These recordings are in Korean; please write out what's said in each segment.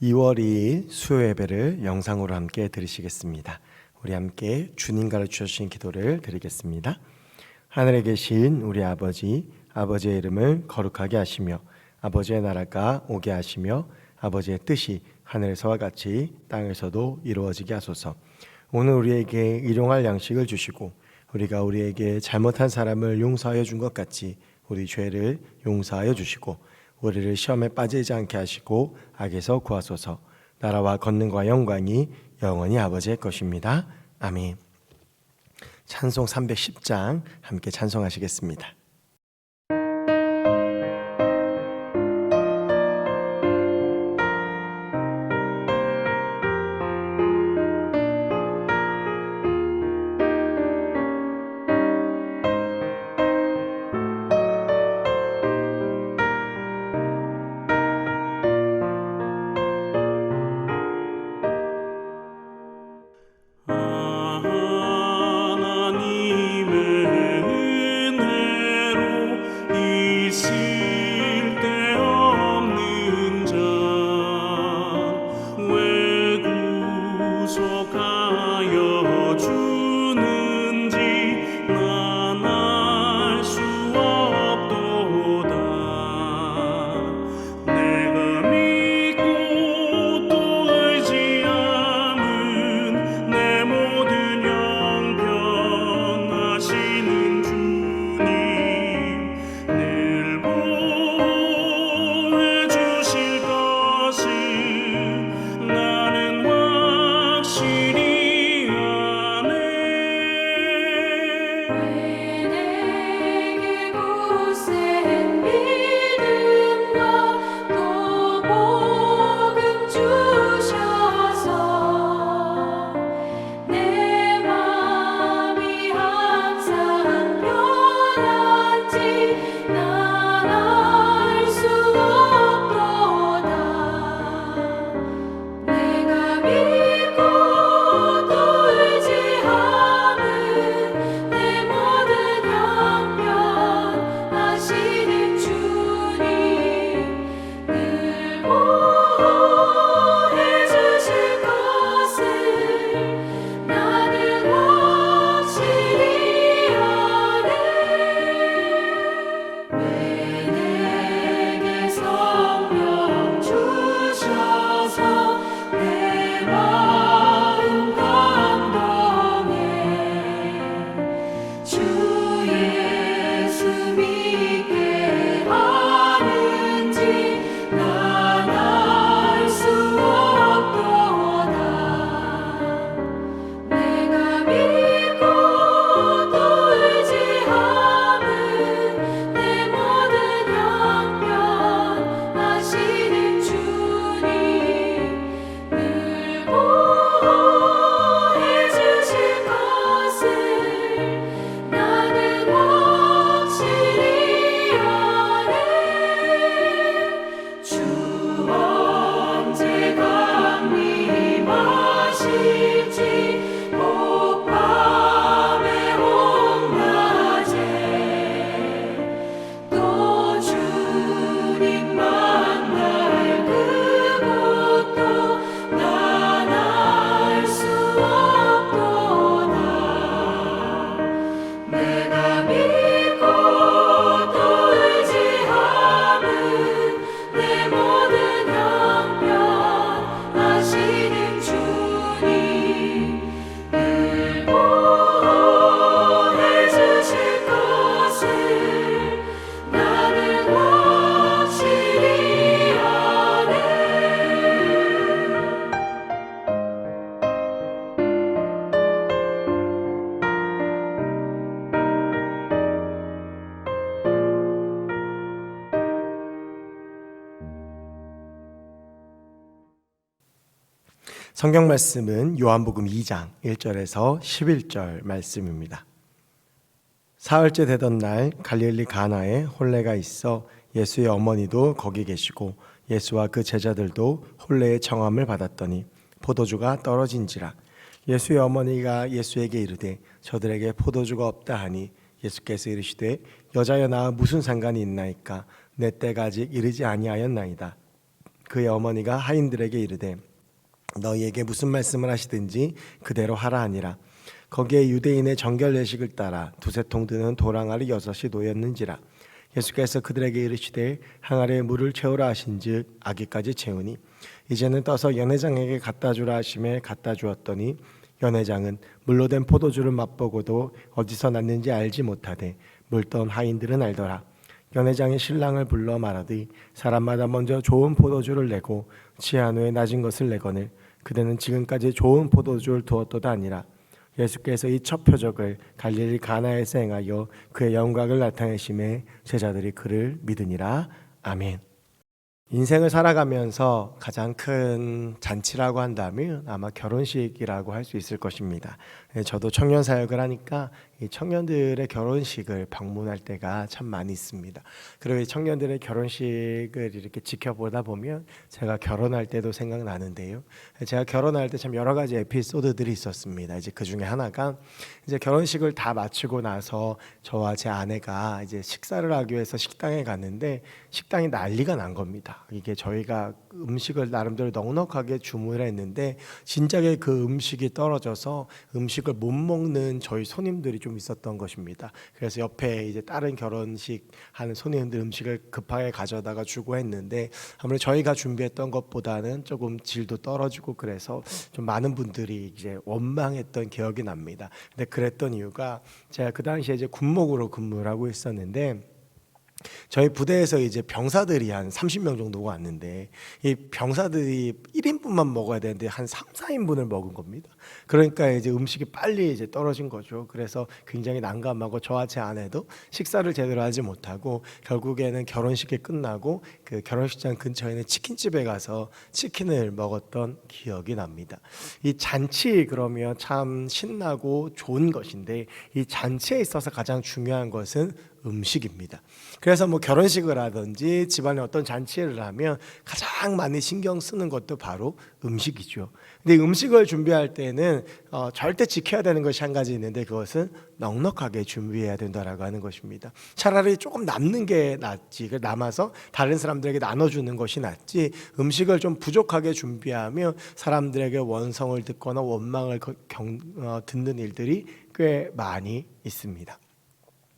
2월 2일 수요 예배를 영상으로 함께 들으시겠습니다. 우리 함께 주님 가르쳐 주신 기도를 드리겠습니다. 하늘에 계신 우리 아버지, 아버지의 이름을 거룩하게 하시며 아버지의 나라가 오게 하시며 아버지의 뜻이 하늘에서와 같이 땅에서도 이루어지게 하소서. 오늘 우리에게 일용할 양식을 주시고 우리가 우리에게 잘못한 사람을 용서하여 준 것 같이 우리 죄를 용서하여 주시고 우리를 시험에 빠지지 않게 하시고 악에서 구하소서. 나라와 권능과 영광이 영원히 아버지의 것입니다. 아멘. 찬송 310장 함께 찬송하시겠습니다. 성경 말씀은 요한복음 2장 1절에서 11절 말씀입니다. 사흘째 되던 날 갈릴리 가나에 혼례가 있어 예수의 어머니도 거기 계시고 예수와 그 제자들도 혼례의 청함을 받았더니 포도주가 떨어진지라. 예수의 어머니가 예수에게 이르되 저들에게 포도주가 없다 하니 예수께서 이르시되 여자여 나와 무슨 상관이 있나이까 내 때가 아직 이르지 아니하였나이다. 그의 어머니가 하인들에게 이르되 너희에게 무슨 말씀을 하시든지 그대로 하라 하니라. 거기에 유대인의 정결 예식을 따라 두세 통 드는 도랑알이 6이 놓였는지라. 예수께서 그들에게 이르시되 항아리에 물을 채우라 하신즉 아기까지 채우니 이제는 떠서 연회장에게 갖다 주라 하심에 갖다 주었더니 연회장은 물로 된 포도주를 맛보고도 어디서 났는지 알지 못하되 물던 하인들은 알더라. 연회장이 신랑을 불러 말하되 사람마다 먼저 좋은 포도주를 내고 취한 후에 낮은 것을 내거늘 그대는 지금까지 좋은 포도주를 두었도다 아니라. 예수께서 이 첫 표적을 갈릴리 가나에서 행하여 그의 영광을 나타내심에 제자들이 그를 믿으니라. 아멘. 인생을 살아가면서 가장 큰 잔치라고 한다면 아마 결혼식이라고 할 수 있을 것입니다. 저도 청년 사역을 하니까 이 청년들의 결혼식을 방문할 때가 참 많이 있습니다. 그리고 이 청년들의 결혼식을 이렇게 지켜보다 보면 제가 결혼할 때도 생각나는데요. 제가 결혼할 때 참 여러 가지 에피소드들이 있었습니다. 이제 그 중에 하나가 이제 결혼식을 다 마치고 나서 저와 제 아내가 이제 식사를 하기 위해서 식당에 갔는데 식당이 난리가 난 겁니다. 이게 저희가 음식을 나름대로 넉넉하게 주문을 했는데 진작에 그 음식이 떨어져서 음식을 못 먹는 저희 손님들이 좀 있었던 것입니다. 그래서 옆에 이제 다른 결혼식 하는 손님들 음식을 급하게 가져다가 주고 했는데 아무래도 저희가 준비했던 것보다는 조금 질도 떨어지고 그래서 좀 많은 분들이 이제 원망했던 기억이 납니다. 근데 그랬던 이유가 제가 그 당시에 이제 군목으로 근무를 하고 있었는데 저희 부대에서 이제 병사들이 한 30명 정도가 왔는데 이 병사들이 1인분만 먹어야 되는데 한 3, 4인분을 먹은 겁니다. 그러니까 이제 음식이 빨리 이제 떨어진 거죠. 그래서 굉장히 난감하고 저와 제 아내도 식사를 제대로 하지 못하고 결국에는 결혼식이 끝나고 그 결혼식장 근처에 있는 치킨집에 가서 치킨을 먹었던 기억이 납니다. 이 잔치 그러면 참 신나고 좋은 것인데 이 잔치에 있어서 가장 중요한 것은 음식입니다. 그래서 뭐 결혼식을 하든지 집안에 어떤 잔치를 하면 가장 많이 신경 쓰는 것도 바로 음식이죠. 근데 음식을 준비할 때는 절대 지켜야 되는 것이 한 가지 있는데 그것은 넉넉하게 준비해야 된다라고 하는 것입니다. 차라리 조금 남는 게 낫지, 남아서 다른 사람들에게 나눠주는 것이 낫지 음식을 좀 부족하게 준비하면 사람들에게 원성을 듣거나 원망을 듣는 일들이 꽤 많이 있습니다.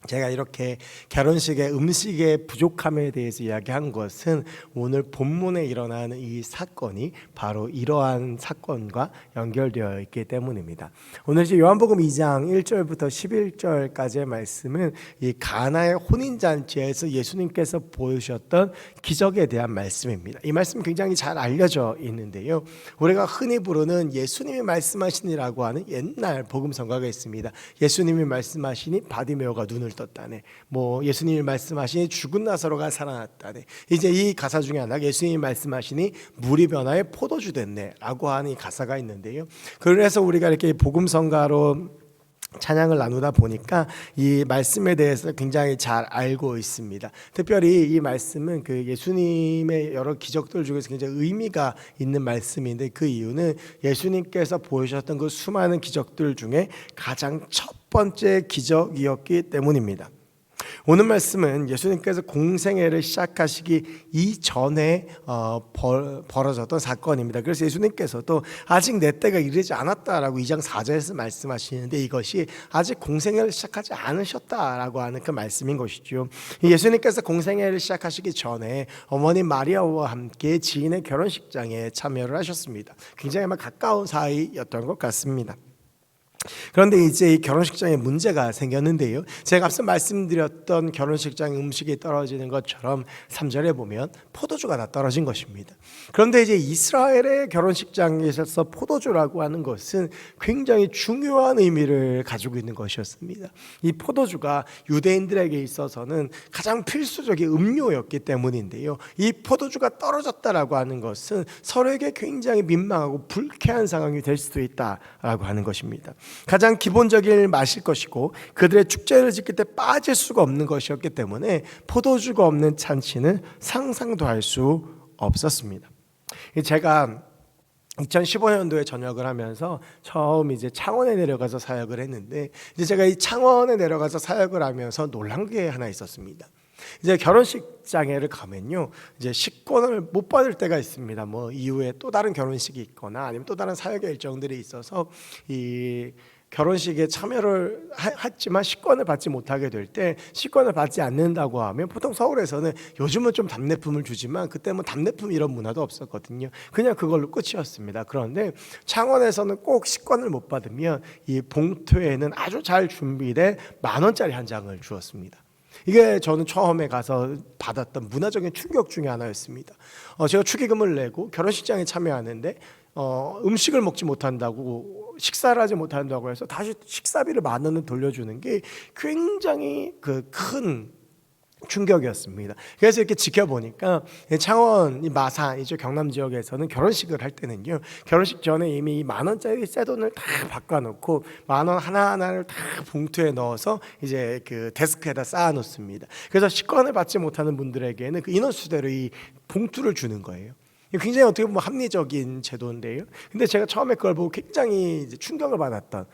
제가 이렇게 결혼식의 음식의 부족함에 대해서 이야기한 것은 오늘 본문에 일어나는 이 사건이 바로 이러한 사건과 연결되어 있기 때문입니다. 오늘 이제 요한복음 2장 1절부터 11절까지의 말씀은 이 가나의 혼인잔치에서 예수님께서 보여주셨던 기적에 대한 말씀입니다. 이 말씀 굉장히 잘 알려져 있는데요. 우리가 흔히 부르는 예수님이 말씀하시니라고 하는 옛날 복음성가가 있습니다. 예수님이 말씀하시니 바디메오가 눈을 떴다네. 뭐 예수님이 말씀하시니 죽은 나사로가 살아났다네. 이제 이 가사 중에 하나 예수님이 말씀하시니 물이 변화해 포도주 됐네라고 하는 이 가사가 있는데요. 그래서 우리가 이렇게 복음성가로 찬양을 나누다 보니까 이 말씀에 대해서 굉장히 잘 알고 있습니다. 특별히 이 말씀은 그 예수님의 여러 기적들 중에서 굉장히 의미가 있는 말씀인데 그 이유는 예수님께서 보여주셨던 그 수많은 기적들 중에 가장 첫 번째 기적이었기 때문입니다. 오늘 말씀은 예수님께서 공생애를 시작하시기 이전에 벌어졌던 사건입니다. 그래서 예수님께서도 아직 내 때가 이르지 않았다라고 2장 4절에서 말씀하시는데 이것이 아직 공생애를 시작하지 않으셨다라고 하는 그 말씀인 것이죠. 예수님께서 공생애를 시작하시기 전에 어머니 마리아와 함께 지인의 결혼식장에 참여를 하셨습니다. 굉장히 가까운 사이였던 것 같습니다. 그런데 이제 이 결혼식장에 문제가 생겼는데요. 제가 앞서 말씀드렸던 결혼식장 음식이 떨어지는 것처럼 3절에 보면 포도주가 다 떨어진 것입니다. 그런데 이제 이스라엘의 결혼식장에 있어서 포도주라고 하는 것은 굉장히 중요한 의미를 가지고 있는 것이었습니다. 이 포도주가 유대인들에게 있어서는 가장 필수적인 음료였기 때문인데요. 이 포도주가 떨어졌다라고 하는 것은 서로에게 굉장히 민망하고 불쾌한 상황이 될 수도 있다라고 하는 것입니다. 가장 기본적인 맛일 것이고 그들의 축제를 지킬 때 빠질 수가 없는 것이었기 때문에 포도주가 없는 잔치는 상상도 할 수 없었습니다. 제가 2015년도에 전역을 하면서 처음 이제 창원에 내려가서 사역을 했는데 이제 제가 이 창원에 내려가서 사역을 하면서 놀란 게 하나 있었습니다. 이제 결혼식장에를 가면요, 이제 식권을 못 받을 때가 있습니다. 뭐 이후에 또 다른 결혼식이 있거나 아니면 또 다른 사역의 일정들이 있어서 이 결혼식에 참여를 했지만 식권을 받지 못하게 될 때, 식권을 받지 않는다고 하면 보통 서울에서는 요즘은 좀 답례품을 주지만 그때 뭐 답례품 이런 문화도 없었거든요. 그냥 그걸로 끝이었습니다. 그런데 창원에서는 꼭 식권을 못 받으면 이 봉투에는 아주 잘 준비된 10,000원짜리 한 장을 주었습니다. 이게 저는 처음에 가서 받았던 문화적인 충격 중에 하나였습니다. 제가 축의금을 내고 결혼식장에 참여하는데 음식을 먹지 못한다고, 식사를 하지 못한다고 해서 다시 식사비를 10,000원을 돌려주는 게 굉장히 큰 충격이었습니다. 그래서 이렇게 지켜보니까 창원 마산 이쪽 경남 지역에서는 결혼식을 할 때는요, 결혼식 전에 이미 10,000원짜리 새 돈을 다 바꿔놓고 10,000원 하나하나를 다 봉투에 넣어서 이제 그 데스크에다 쌓아놓습니다. 그래서 식권을 받지 못하는 분들에게는 그 인원수대로 이 봉투를 주는 거예요. 굉장히 어떻게 보면 합리적인 제도인데요. 근데 제가 처음에 그걸 보고 굉장히 이제 충격을 받았던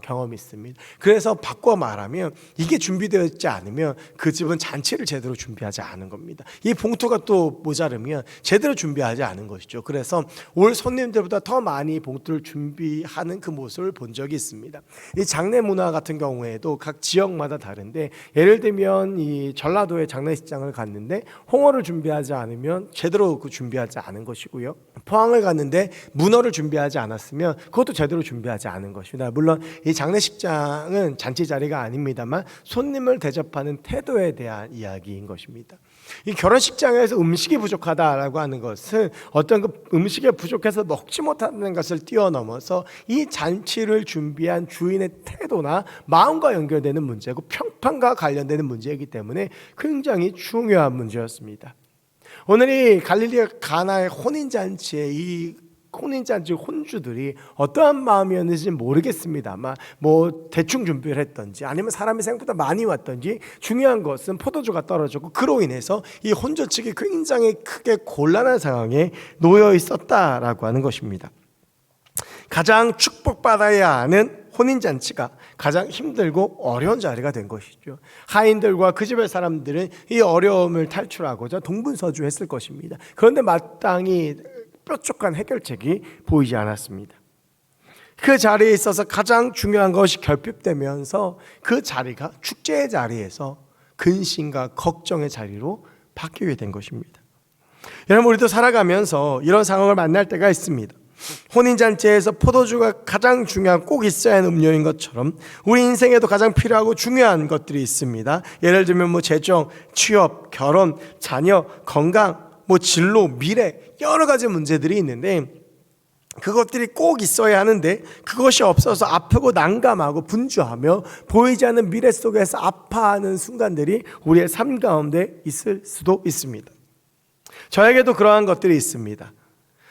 경험이 있습니다. 그래서 바꿔 말하면 이게 준비되어 있지 않으면 그 집은 잔치를 제대로 준비하지 않은 겁니다. 이 봉투가 또 모자르면 제대로 준비하지 않은 것이죠. 그래서 올 손님들보다 더 많이 봉투를 준비하는 그 모습을 본 적이 있습니다. 이 장례 문화 같은 경우에도 각 지역마다 다른데, 예를 들면 이 전라도의 장례식장을 갔는데 홍어를 준비하지 않으면 제대로 준비하지 않은 것이고요. 포항을 갔는데 문어를 준비하지 않았으면 그것도 제대로 준비하지 않은 것입니다. 물론 이 장례식장은 잔치 자리가 아닙니다만 손님을 대접하는 태도에 대한 이야기인 것입니다. 이 결혼식장에서 음식이 부족하다라고 하는 것은 어떤 그 음식이 부족해서 먹지 못하는 것을 뛰어넘어서 이 잔치를 준비한 주인의 태도나 마음과 연결되는 문제고 평판과 관련되는 문제이기 때문에 굉장히 중요한 문제였습니다. 오늘 이 갈릴리 가나의 혼인잔치에 이 혼인잔치 혼주들이 어떠한 마음이었는지 모르겠습니다만 뭐 대충 준비를 했던지 아니면 사람이 생각보다 많이 왔던지, 중요한 것은 포도주가 떨어졌고 그로 인해서 이 혼주 측이 굉장히 크게 곤란한 상황에 놓여 있었다라고 하는 것입니다. 가장 축복받아야 하는 혼인잔치가 가장 힘들고 어려운 자리가 된 것이죠. 하인들과 그 집의 사람들은 이 어려움을 탈출하고자 동분서주했을 것입니다. 그런데 마땅히 뾰족한 해결책이 보이지 않았습니다. 그 자리에 있어서 가장 중요한 것이 결핍되면서 그 자리가 축제의 자리에서 근심과 걱정의 자리로 바뀌게 된 것입니다. 여러분, 우리도 살아가면서 이런 상황을 만날 때가 있습니다. 혼인잔치에서 포도주가 가장 중요한, 꼭 있어야 하는 음료인 것처럼 우리 인생에도 가장 필요하고 중요한 것들이 있습니다. 예를 들면 뭐 재정, 취업, 결혼, 자녀, 건강, 뭐 진로, 미래, 여러 가지 문제들이 있는데 그것들이 꼭 있어야 하는데 그것이 없어서 아프고 난감하고 분주하며 보이지 않는 미래 속에서 아파하는 순간들이 우리의 삶 가운데 있을 수도 있습니다. 저에게도 그러한 것들이 있습니다.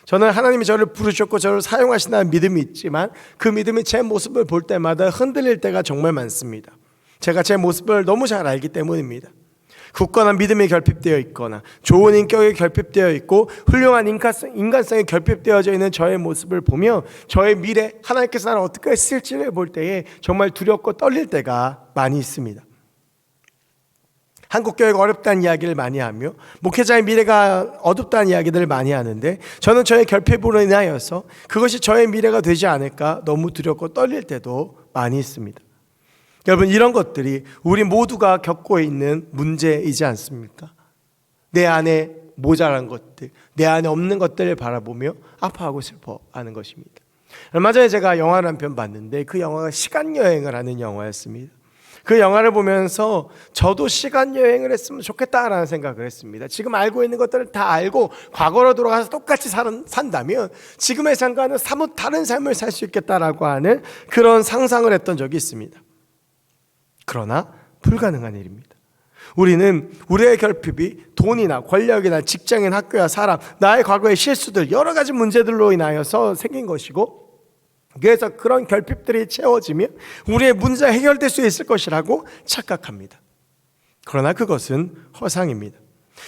저는 하나님이 저를 부르셨고 저를 사용하신다는 믿음이 있지만 그 믿음이 제 모습을 볼 때마다 흔들릴 때가 정말 많습니다. 제가 제 모습을 너무 잘 알기 때문입니다. 굳건한 믿음이 결핍되어 있거나 좋은 인격이 결핍되어 있고 훌륭한 인간성이 결핍되어져 있는 저의 모습을 보며 저의 미래, 하나님께서 나를 어떻게 쓸지를 볼 때에 정말 두렵고 떨릴 때가 많이 있습니다. 한국교회가 어렵다는 이야기를 많이 하며 목회자의 미래가 어둡다는 이야기들을 많이 하는데, 저는 저의 결핍으로 인하여서 그것이 저의 미래가 되지 않을까 너무 두렵고 떨릴 때도 많이 있습니다. 여러분, 이런 것들이 우리 모두가 겪고 있는 문제이지 않습니까? 내 안에 모자란 것들, 내 안에 없는 것들을 바라보며 아파하고 슬퍼하는 것입니다. 얼마 전에 제가 영화를 한 편 봤는데 그 영화가 시간여행을 하는 영화였습니다. 그 영화를 보면서 저도 시간여행을 했으면 좋겠다라는 생각을 했습니다. 지금 알고 있는 것들을 다 알고 과거로 돌아가서 똑같이 산다면 지금의 삶과는 사뭇 다른 삶을 살 수 있겠다라고 하는 그런 상상을 했던 적이 있습니다. 그러나 불가능한 일입니다. 우리는 우리의 결핍이 돈이나 권력이나 직장인, 학교야, 사람, 나의 과거의 실수들, 여러 가지 문제들로 인하여서 생긴 것이고, 그래서 그런 결핍들이 채워지면 우리의 문제가 해결될 수 있을 것이라고 착각합니다. 그러나 그것은 허상입니다.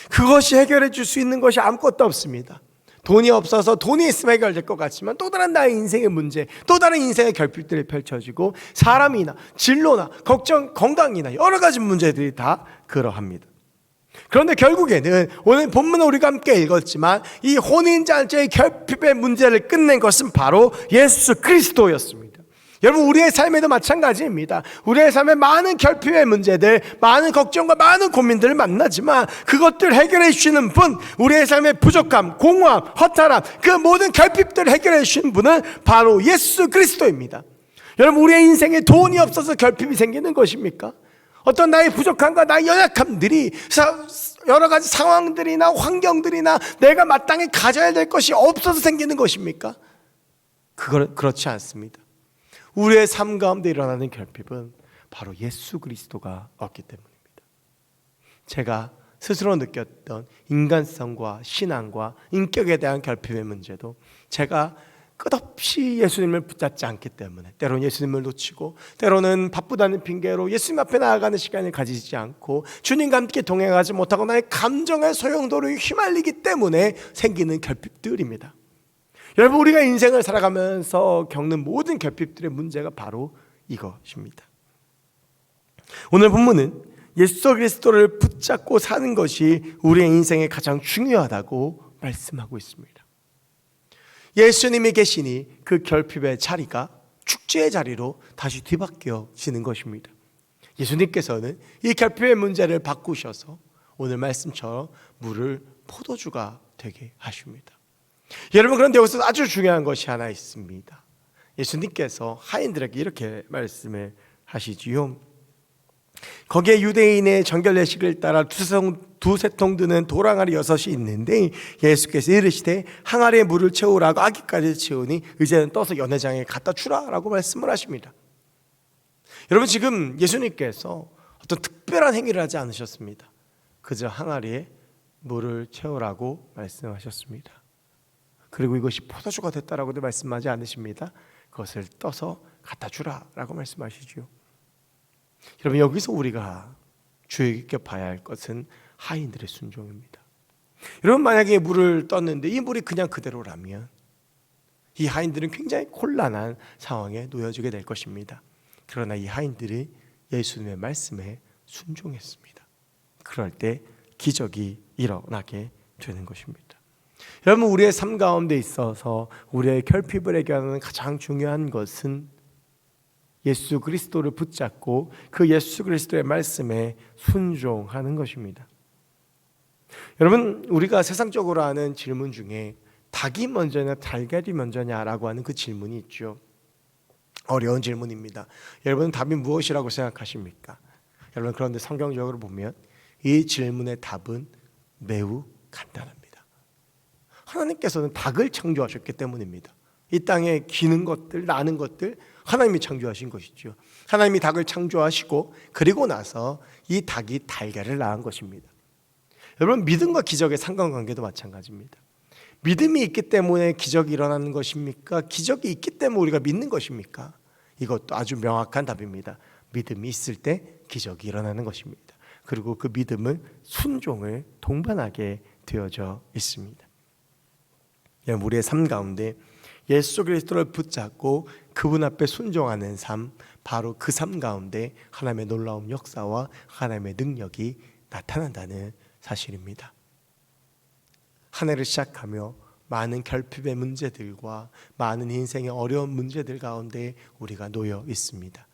그것이 해결해 줄 수 있는 것이 아무것도 없습니다. 돈이 없어서 돈이 있으면 해결될 것 같지만 또 다른 나의 인생의 문제, 또 다른 인생의 결핍들이 펼쳐지고 사람이나 진로나 걱정, 건강이나 여러 가지 문제들이 다 그러합니다. 그런데 결국에는 오늘 본문을 우리가 함께 읽었지만 이 혼인잔치의 결핍의 문제를 끝낸 것은 바로 예수 그리스도였습니다. 여러분, 우리의 삶에도 마찬가지입니다. 우리의 삶에 많은 결핍의 문제들, 많은 걱정과 많은 고민들을 만나지만 그것들 해결해 주시는 분, 우리의 삶의 부족함, 공허함, 허탈함, 그 모든 결핍들을 해결해 주시는 분은 바로 예수 그리스도입니다. 여러분, 우리의 인생에 돈이 없어서 결핍이 생기는 것입니까? 어떤 나의 부족함과 나의 연약함들이 여러 가지 상황들이나 환경들이나 내가 마땅히 가져야 될 것이 없어서 생기는 것입니까? 그렇지 않습니다. 우리의 삶 가운데 일어나는 결핍은 바로 예수 그리스도가 없기 때문입니다. 제가 스스로 느꼈던 인간성과 신앙과 인격에 대한 결핍의 문제도 제가 끝없이 예수님을 붙잡지 않기 때문에, 때로는 예수님을 놓치고 때로는 바쁘다는 핑계로 예수님 앞에 나아가는 시간을 가지지 않고 주님과 함께 동행하지 못하고 나의 감정의 소용돌이에 휘말리기 때문에 생기는 결핍들입니다. 여러분, 우리가 인생을 살아가면서 겪는 모든 결핍들의 문제가 바로 이것입니다. 오늘 본문은 예수 그리스도를 붙잡고 사는 것이 우리의 인생에 가장 중요하다고 말씀하고 있습니다. 예수님이 계시니 그 결핍의 자리가 축제의 자리로 다시 뒤바뀌어지는 것입니다. 예수님께서는 이 결핍의 문제를 바꾸셔서 오늘 말씀처럼 물을 포도주가 되게 하십니다. 여러분, 그런데 여기서 아주 중요한 것이 하나 있습니다. 예수님께서 하인들에게 이렇게 말씀을 하시지요. 거기에 유대인의 정결 예식을 따라 두세 통 드는 도랑아리 6이 있는데 예수께서 이르시되 항아리에 물을 채우라고 아기까지 채우니 이제는 떠서 연회장에 갖다 주라라고 말씀을 하십니다. 여러분, 지금 예수님께서 어떤 특별한 행위를 하지 않으셨습니다. 그저 항아리에 물을 채우라고 말씀하셨습니다. 그리고 이것이 포도주가 됐다라고도 말씀하지 않으십니다. 그것을 떠서 갖다 주라라고 말씀하시죠. 여러분, 여기서 우리가 주의 깊게 봐야 할 것은 하인들의 순종입니다. 여러분, 만약에 물을 떴는데 이 물이 그냥 그대로라면 이 하인들은 굉장히 곤란한 상황에 놓여지게 될 것입니다. 그러나 이 하인들이 예수님의 말씀에 순종했습니다. 그럴 때 기적이 일어나게 되는 것입니다. 여러분, 우리의 삶 가운데 있어서 우리의 결핍을 해결하는 가장 중요한 것은 예수 그리스도를 붙잡고 그 예수 그리스도의 말씀에 순종하는 것입니다. 여러분, 우리가 세상적으로 하는 질문 중에 닭이 먼저냐 달걀이 먼저냐라고 하는 그 질문이 있죠. 어려운 질문입니다. 여러분은 답이 무엇이라고 생각하십니까? 여러분, 그런데 성경적으로 보면 이 질문의 답은 매우 간단합니다. 하나님께서는 닭을 창조하셨기 때문입니다. 이 땅에 기는 것들, 나는 것들 하나님이 창조하신 것이죠. 하나님이 닭을 창조하시고 그리고 나서 이 닭이 달걀을 낳은 것입니다. 여러분, 믿음과 기적의 상관관계도 마찬가지입니다. 믿음이 있기 때문에 기적이 일어나는 것입니까? 기적이 있기 때문에 우리가 믿는 것입니까? 이것도 아주 명확한 답입니다. 믿음이 있을 때 기적이 일어나는 것입니다. 그리고 그 믿음은 순종을 동반하게 되어져 있습니다. 우리의 삶 가운데 예수 그리스도를 붙잡고 그분 앞에 순종하는 삶, 바로 그 삶 가운데 하나님의 놀라운 역사와 하나님의 능력이 나타난다는 사실입니다. 한 해를 시작하며 많은 결핍의 문제들과 많은 인생의 어려운 문제들 가운데 우리가 놓여 있습니다.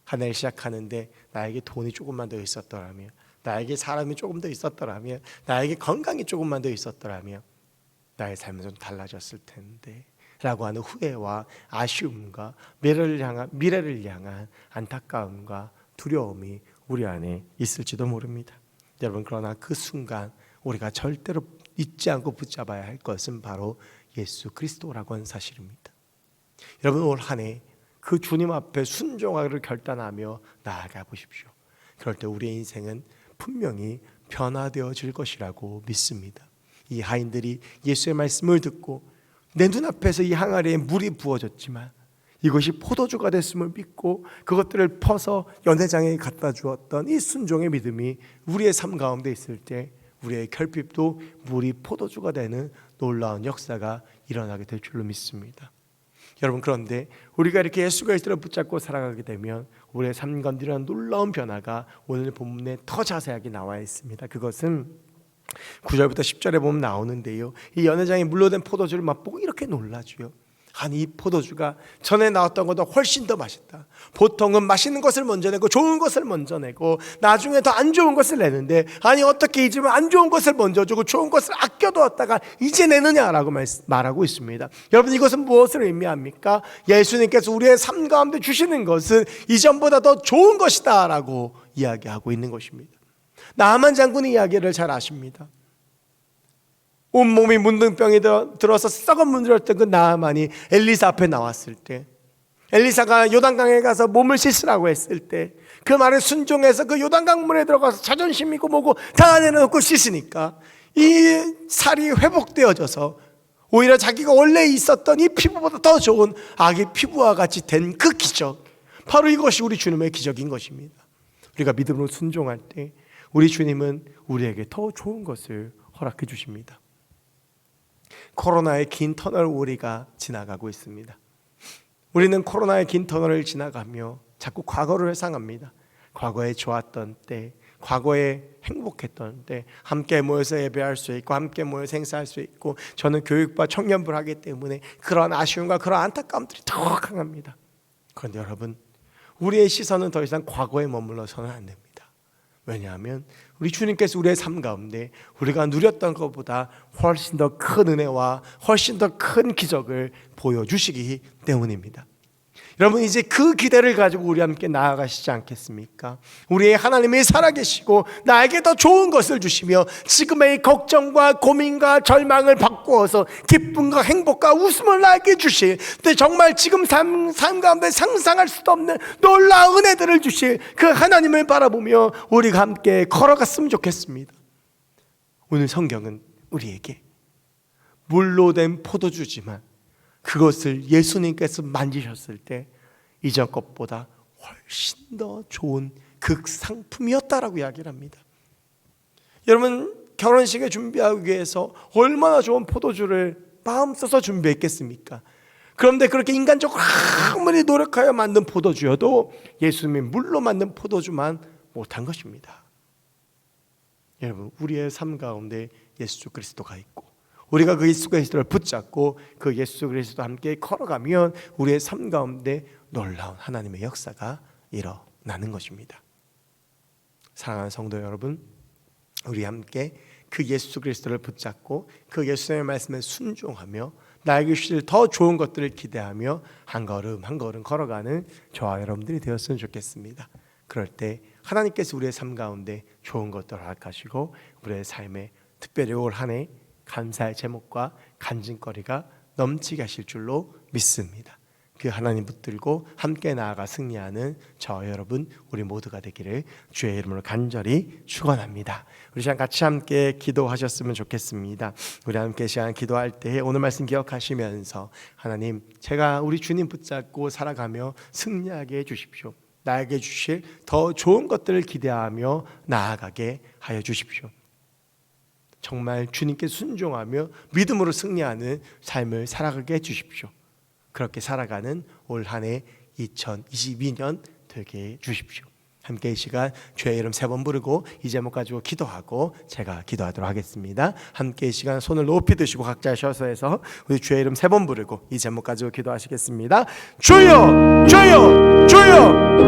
한 해를 시작하는데 나에게 돈이 조금만 더 있었더라면, 나에게 사람이 조금 더 있었더라면, 나에게 건강이 조금만 더 있었더라면 나의 삶은 좀 달라졌을 텐데 라고 하는 후회와 아쉬움과 미래를 향한 안타까움과 두려움이 우리 안에 있을지도 모릅니다. 여러분, 그러나 그 순간 우리가 절대로 잊지 않고 붙잡아야 할 것은 바로 예수 그리스도라고 하는 사실입니다. 여러분, 올 한 해 그 주님 앞에 순종하기를 결단하며 나아가 보십시오. 그럴 때 우리의 인생은 분명히 변화되어질 것이라고 믿습니다. 이 하인들이 예수의 말씀을 듣고 내 눈앞에서 이 항아리에 물이 부어졌지만 이것이 포도주가 됐음을 믿고 그것들을 퍼서 연회장에 갖다 주었던 이 순종의 믿음이 우리의 삶 가운데 있을 때 우리의 결핍도 물이 포도주가 되는 놀라운 역사가 일어나게 될 줄로 믿습니다. 여러분, 그런데 우리가 이렇게 예수 그리스도를 붙잡고 살아가게 되면 우리의 삶 가운데 이런 놀라운 변화가 오늘 본문에 더 자세하게 나와 있습니다. 그것은 9절부터 10절에 보면 나오는데요, 이 연회장이 물로된 포도주를 맛보고 이렇게 놀라죠. 아니, 이 포도주가 전에 나왔던 것보다 훨씬 더 맛있다. 보통은 맛있는 것을 먼저 내고 좋은 것을 먼저 내고 나중에 더 안 좋은 것을 내는데, 아니 어떻게 이 집은 안 좋은 것을 먼저 주고 좋은 것을 아껴두었다가 이제 내느냐라고 말하고 있습니다. 여러분, 이것은 무엇을 의미합니까? 예수님께서 우리의 삶 가운데 주시는 것은 이전보다 더 좋은 것이다 라고 이야기하고 있는 것입니다. 나만 장군의 이야기를 잘 아십니다. 온몸이 문둥병이 들어서 썩은 문드렸던 그 나아만이 엘리사 앞에 나왔을 때, 엘리사가 요단강에 가서 몸을 씻으라고 했을 때 그 말에 순종해서 그 요단강 물에 들어가서 자존심이고 뭐고 다 내려놓고 씻으니까 이 살이 회복되어져서 오히려 자기가 원래 있었던 이 피부보다 더 좋은 아기 피부와 같이 된 그 기적, 바로 이것이 우리 주님의 기적인 것입니다. 우리가 믿음으로 순종할 때 우리 주님은 우리에게 더 좋은 것을 허락해 주십니다. 코로나의 긴 터널 우리가 지나가고 있습니다. 우리는 코로나의 긴 터널을 지나가며 자꾸 과거를 회상합니다. 과거에 좋았던 때, 과거에 행복했던 때, 함께 모여서 예배할 수 있고 함께 모여서 행사할 수 있고, 저는 교육과 청년부를 하기 때문에 그런 아쉬움과 그런 안타까움들이 더 강합니다. 그런데 여러분, 우리의 시선은 더 이상 과거에 머물러서는 안 됩니다. 왜냐하면 우리 주님께서 우리의 삶 가운데 우리가 누렸던 것보다 훨씬 더 큰 은혜와 훨씬 더 큰 기적을 보여주시기 때문입니다. 여러분, 이제 그 기대를 가지고 우리 함께 나아가시지 않겠습니까? 우리의 하나님이 살아계시고 나에게 더 좋은 것을 주시며 지금의 걱정과 고민과 절망을 바꾸어서 기쁨과 행복과 웃음을 나에게 주실, 근데 정말 지금 삶 가운데 상상할 수도 없는 놀라운 은혜들을 주실 그 하나님을 바라보며 우리가 함께 걸어갔으면 좋겠습니다. 오늘 성경은 우리에게 물로 된 포도주지만 그것을 예수님께서 만지셨을 때 이전 것보다 훨씬 더 좋은 극상품이었다라고 이야기를 합니다. 여러분, 결혼식에 준비하기 위해서 얼마나 좋은 포도주를 마음 써서 준비했겠습니까? 그런데 그렇게 인간적으로 아무리 노력하여 만든 포도주여도 예수님이 물로 만든 포도주만 못한 것입니다. 여러분, 우리의 삶 가운데 예수 그리스도가 있고 우리가 그 예수 그리스도를 붙잡고 그 예수 그리스도와 함께 걸어가면 우리의 삶 가운데 놀라운 하나님의 역사가 일어나는 것입니다. 사랑하는 성도 여러분, 우리 함께 그 예수 그리스도를 붙잡고 그 예수님의 말씀에 순종하며 나에게 주실 더 좋은 것들을 기대하며 한 걸음 한 걸음 걸어가는 저와 여러분들이 되었으면 좋겠습니다. 그럴 때 하나님께서 우리의 삶 가운데 좋은 것들을 허락하시고 우리의 삶에 특별히 올 한 해 감사의 제목과 간증거리가 넘치게 하실 줄로 믿습니다. 그 하나님 붙들고 함께 나아가 승리하는 저와 여러분 우리 모두가 되기를 주의 이름으로 간절히 축원합니다. 우리 시간 같이 함께 기도하셨으면 좋겠습니다. 우리 함께 시간 기도할 때 오늘 말씀 기억하시면서 하나님, 제가 우리 주님 붙잡고 살아가며 승리하게 해주십시오. 나에게 주실 더 좋은 것들을 기대하며 나아가게 하여 주십시오. 정말 주님께 순종하며 믿음으로 승리하는 삶을 살아가게 해주십시오. 그렇게 살아가는 올 한 해 2022년 되게 해주십시오. 함께 이 시간 주의 이름 3번 부르고 이 제목 가지고 기도하고 제가 기도하도록 하겠습니다. 함께 이 시간 손을 높이 드시고 각자 쉬어서 해서 우리 주의 이름 3번 부르고 이 제목 가지고 기도하시겠습니다. 주여, 주여, 주여.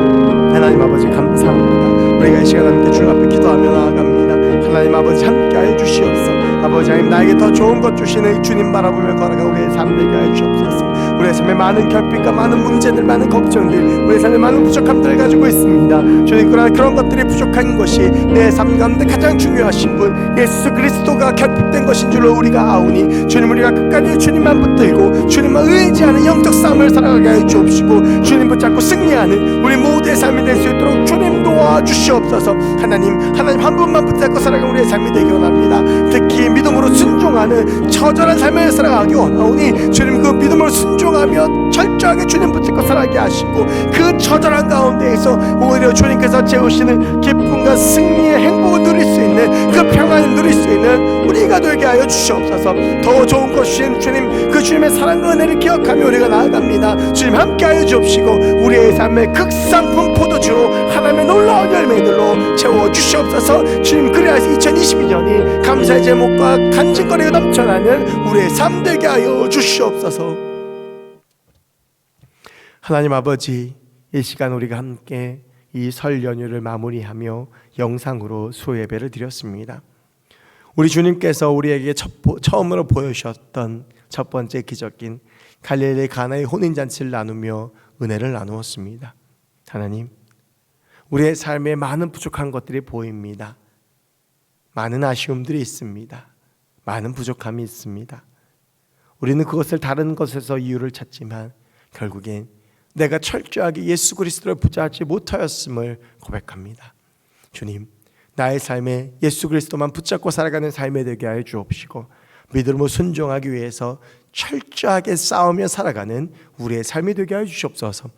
하나님 아버지 감사합니다. 우리가 이 시간 함께 주 앞에 기도하며 나아갑니다. 하나님 아버지 함께하여 주시옵소서. 아버지 하나님, 나에게 더 좋은 것 주시는 주님 바라보며 걸어가 우리의 삶 되게 하여 주옵소서. 우리의 삶에 많은 결핍과 많은 문제들, 많은 걱정들, 우리의 삶에 많은 부족함들을 가지고 있습니다. 주님, 그러나 그런 것들이 부족한 것이 내 삶 가운데 가장 중요하신 분 예수 그리스도가 결핍된 것인 줄로 우리가 아오니, 주님, 우리가 끝까지 주님만 붙들고 주님만 의지하는 영적 싸움을 살아가게 하여 주옵시고 주님 붙잡고 승리하는 우리 모두의 삶이 될 수 있도록 주님 도와주시옵소서. 하나님 한 분만 붙잡고 살아가는 우리의 삶이 되기 원합니다. 특히 믿음으로 순종하는 처절한 삶을 살아가기 원하오니 주님, 그 믿음으로 순종하며 철저하게 주님 붙잡고 살아가게 하시고 그 처절한 가운데에서 오히려 주님께서 채우시는 기쁨과 승리의 행복을 누릴 수 있는 그 평안을 누릴 수 있는 있는 우리가 되게 하여 주시옵소서. 더 좋은 것 주신 주님, 그 주님의 사랑과 은혜를 기억하며 우리가 나아갑니다. 주님 함께 하여 주옵시고 우리의 삶의 극상품 포도주로 하나님의 놀라운 열매들로 채워 주시옵소서. 주님, 그래야지 2022년이 감사의 제목과 간증거리가 넘쳐나는 우리의 삶 되게 하여 주시옵소서. 하나님 아버지, 이 시간 우리가 함께 이 설 연휴를 마무리하며 영상으로 수요 예배를 드렸습니다. 우리 주님께서 우리에게 처음으로 보여주셨던 첫 번째 기적인 갈릴리 가나의 혼인잔치를 나누며 은혜를 나누었습니다. 하나님, 우리의 삶에 많은 부족한 것들이 보입니다. 많은 아쉬움들이 있습니다. 많은 부족함이 있습니다. 우리는 그것을 다른 것에서 이유를 찾지만 결국엔 내가 철저하게 예수 그리스도를 붙잡지 못하였음을 고백합니다. 주님, 나의 삶에 예수 그리스도만 붙잡고 살아가는 삶이 되게 하여 주옵시고 믿음으로 순종하기 위해서 철저하게 싸우며 살아가는 우리의 삶이 되게 하여 주시옵소서.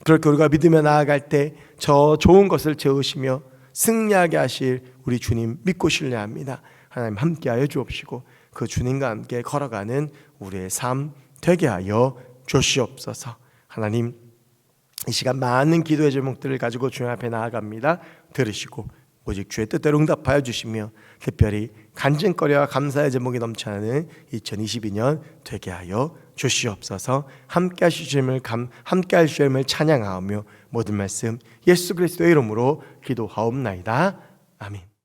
그렇게 우리가 믿으며 나아갈 때 저 좋은 것을 채우시며 승리하게 하실 우리 주님 믿고 신뢰합니다. 하나님 함께 하여 주옵시고 그 주님과 함께 걸어가는 우리의 삶 되게 하여 주시옵소서. 하나님, 이 시간 많은 기도의 제목들을 가지고 주님 앞에 나아갑니다. 들으시고 오직 주의 뜻대로 응답하여 주시며 특별히 간증거리와 감사의 제목이 넘쳐나는 2022년 되게 하여 주시옵소서. 함께 하시심을 찬양하며 모든 말씀 예수 그리스도의 이름으로 기도하옵나이다. 아멘.